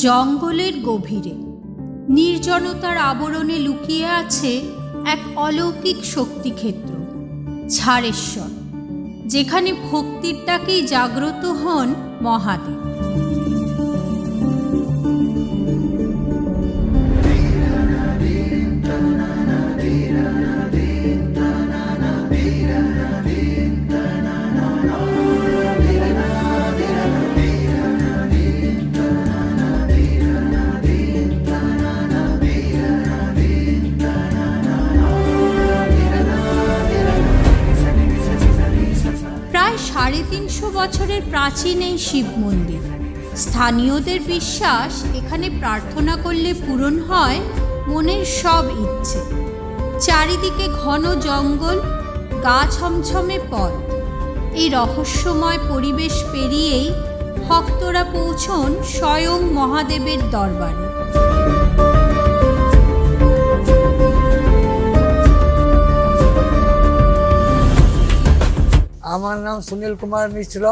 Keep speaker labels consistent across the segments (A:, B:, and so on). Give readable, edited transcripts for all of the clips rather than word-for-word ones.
A: জঙ্গলের গভীরে নির্জনতার আবরণে লুকিয়ে আছে এক অলৌকিক শক্তিক্ষেত্র, ঝাড়েশ্বর, যেখানে ভক্তির ডাকেই জাগ্রত হন মহাদেব। প্রায় 350 বছরের প্রাচীন এই শিব মন্দির। স্থানীয়দের বিশ্বাস, এখানে প্রার্থনা করলে পূরণ হয় মনের সব ইচ্ছে। চারিদিকে ঘন জঙ্গল, গা ছমছমে পথ। এই রহস্যময় পরিবেশ পেরিয়েই ভক্তরা পৌঁছন স্বয়ং মহাদেবের দরবারে।
B: আমার নাম সুনীল কুমার মিশ্র।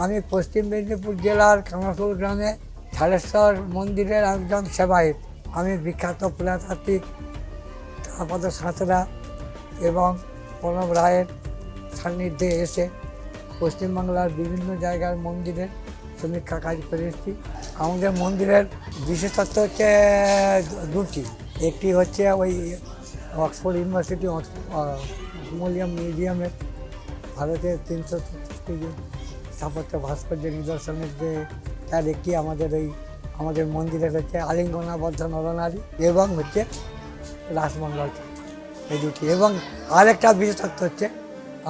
B: আমি পশ্চিম মেদিনীপুর জেলার কানাসুল গ্রামে ঝাড়েশ্বর মন্দিরের একজন সেবায়িত। আমি বিখ্যাত পুরাতাত্ত্বিক তারাপদ সাঁতরা এবং প্রণব রায়ের সান্নিধ্যে এসে পশ্চিমবাংলার বিভিন্ন জায়গার মন্দিরের সমীক্ষা কাজ করে এসেছি। আমাদের মন্দিরের বিশেষত্ব হচ্ছে দুটি। একটি হচ্ছে ওই অক্সফোর্ড ইউনিভার্সিটি মিউজিয়ামের ভারতের 333টি স্থাপত্য ভাস্কর্য নিদর্শনের যে তার একটি আমাদের মন্দিরের হচ্ছে আলিঙ্গনাবদ্ধ নরনারী এবং হচ্ছে রাসমঙ্গল, এই দুটি। এবং আরেকটা বিশেষত্ব হচ্ছে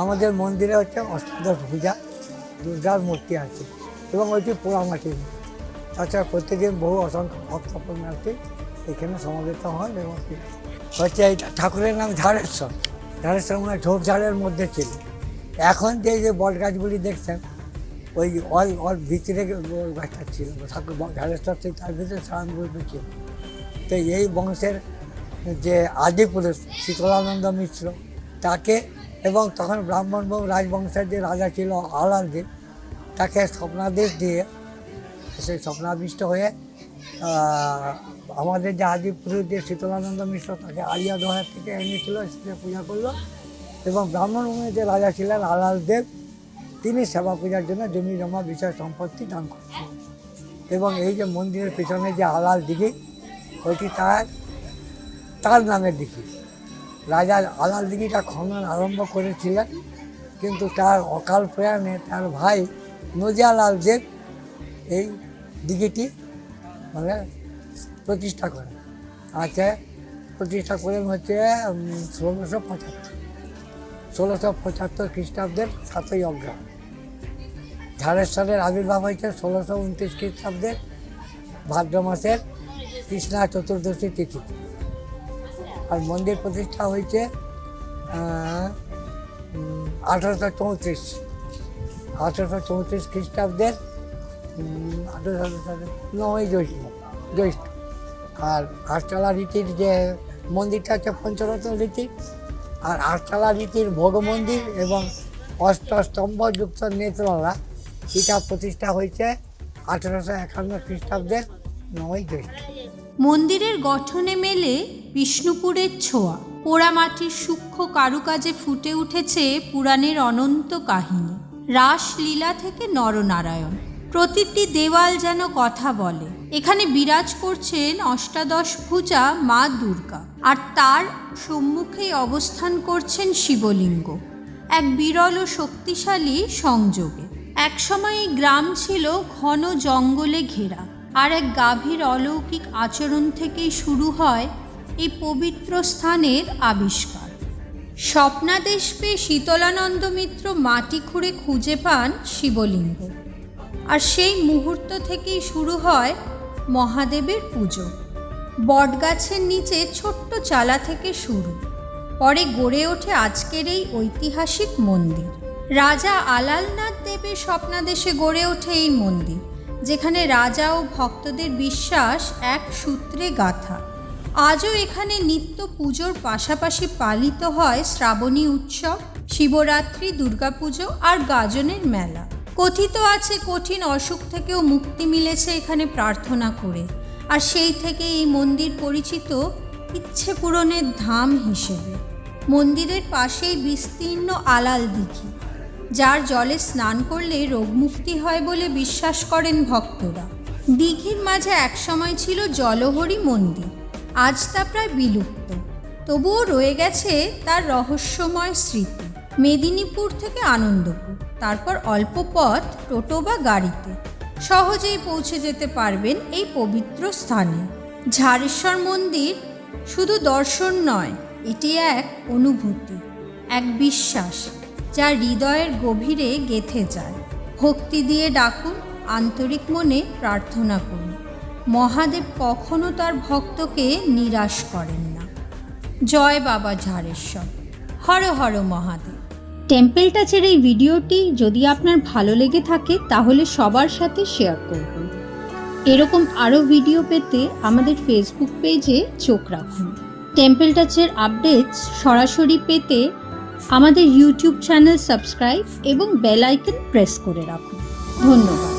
B: আমাদের মন্দিরে হচ্ছে অষ্টাদশ ভুজা দুর্গার মূর্তি আছে এবং ওইটি পোড়ামাটির। তাছাড়া প্রত্যেকদিন বহু অসংখ্য ভক্ত পুণ্যার্থী এখানে সমবেত হন এবং হচ্ছে এইটা ঠাকুরের নাম ঝাড়েশ্বর। ঝাড়েশ্বর মানে ঝোপঝাড়ের মধ্যে ছিল। এখন যে বট গাছগুলি দেখছেন, ওই অল ভিতরে গাছটা ছিল ঠাকুর ঝাড়েশ্বর, সেই তার ভিতরে স্নানগুলো ছিল। তো এই বংশের যে আদিপুরুষ শীতলানন্দ মিশ্র, তাকে এবং তখন ব্রাহ্মণ রাজবংশের যে রাজা ছিল আলালদেব, তাকে স্বপ্নাদেশ দিয়ে সেই স্বপ্নাবিষ্ট হয়ে আমাদের যে আদিপুরুষ যে শীতলানন্দ মিশ্র, তাকে আলিয়াদোহার থেকে এনেছিল, সে পূজা করলো। এবং ব্রাহ্মণ বংশের যে রাজা ছিলেন আলালদেব, তিনি সেবা পূজার জন্য জমি জমা বিষয় সম্পত্তি দান করছিলেন। এবং এই যে মন্দিরের পিছনে যে আলাল দিঘি, ওইটি তার নামের দিঘি। রাজা আলাল দিঘিটা খনন আরম্ভ করেছিলেন, কিন্তু তার অকাল প্রয়াণে তার ভাই নজিয়ালাল দেব এই দিঘিটি মানে প্রতিষ্ঠা করেন। প্রতিষ্ঠা করেন হচ্ছে 1675 খ্রিস্টাব্দের 7ই অগ্রহায়ণ। ঝাড়েশ্বরের আবির্ভাব হয়েছে 1629 খ্রিস্টাব্দের ভাদ্র মাসের কৃষ্ণা চতুর্দশী তিথিতে। আর মন্দির প্রতিষ্ঠা হয়েছে 1834 খ্রিস্টাব্দের 9ই জ্যৈষ্ঠ। আর আটচালা রীতির যে মন্দিরটা হচ্ছে পঞ্চরত্ন রীতি। আর আটচালা রীতির ভোগ মন্দির এবং অষ্টস্তম্ভযুক্ত নেত্রলা, এটা প্রতিষ্ঠা হয়েছে 1851 খ্রিস্টাব্দের 9ই জ্যৈষ্ঠ।
A: মন্দিরের গঠনে মেলে বিষ্ণুপুরের ছোঁয়া। পোড়ামাটির সূক্ষ্ম কারুকাজে ফুটে উঠেছে পুরাণের অনন্ত কাহিনী। রাসলীলা থেকে নরনারায়ণ, প্রতিটি দেওয়াল যেন কথা বলে। এখানে বিরাজ করছেন অষ্টাদশ ভুজা মা দুর্গা, আর তার সম্মুখেই অবস্থান করছেন শিবলিঙ্গ, এক বিরল ও শক্তিশালী সংযোগে। একসময় এই গ্রাম ছিল ঘন জঙ্গলে ঘেরা, আর এক গাভীর অলৌকিক আচরণ থেকেই শুরু হয় এই পবিত্র স্থানের আবিষ্কার। স্বপ্নাদেশ পেয়ে শীতলানন্দ মিত্র মাটি খুঁড়ে খুঁজে পান শিবলিঙ্গ, আর সেই মুহূর্ত থেকেই শুরু হয় মহাদেবের পুজো। বটগাছের নিচে ছোট্ট চালা থেকে শুরু, পরে গড়ে ওঠে আজকের এই ঐতিহাসিক মন্দির। রাজা আলালনাথ দেবের স্বপ্নাদেশে গড়ে ওঠে এই মন্দির, যেখানে রাজা ও ভক্তদের বিশ্বাস এক সূত্রে গাঁথা। আজও এখানে নিত্য পুজোর পাশাপাশি পালিত হয় শ্রাবণী উৎসব, শিবরাত্রি, দুর্গাপুজো আর গাজনের মেলা। কথিত আছে কঠিন অসুখ থেকেও মুক্তি মিলেছে এখানে প্রার্থনা করে, আর সেই থেকে এই মন্দির পরিচিত ইচ্ছে পূরণের ধাম হিসেবে। মন্দিরের পাশেই বিস্তীর্ণ আলাল দিঘি, যার জলে স্নান করলে রোগমুক্তি হয় বলে বিশ্বাস করেন ভক্তরা। দিঘির মাঝে একসময় ছিল জলহরি মন্দির, আজ তা প্রায় বিলুপ্ত, তবুও রয়ে গেছে তার রহস্যময় স্মৃতি। মেদিনীপুর থেকে আনন্দপুর, তারপর অল্প পথ টোটো বা গাড়িতে সহজেই পৌঁছে যেতে পারবেন এই পবিত্র স্থানে। ঝাড়েশ্বর মন্দির শুধু দর্শন নয়, এটি এক অনুভূতি, এক বিশ্বাস যা হৃদয়ের গভীরে গেঁথে যায়। ভক্তি দিয়ে ডাকুন, আন্তরিক মনে প্রার্থনা করুন। মহাদেব কখনো তার ভক্তকে নিরাশ করেন না। জয় বাবা ঝাড়েশ্বর, হর হর মহাদেব। টেম্পল টাচের এই ভিডিওটি যদি আপনার ভালো লেগে থাকে তাহলে সবার সাথে শেয়ার করবেন। এরকম আরও ভিডিও পেতে আমাদের ফেসবুক পেজে চোখ রাখুন। টেম্পল টাচের আপডেটস সরাসরি পেতে আমাদের ইউটিউব চ্যানেল সাবস্ক্রাইব এবং বেল আইকন প্রেস করে রাখুন। ধন্যবাদ।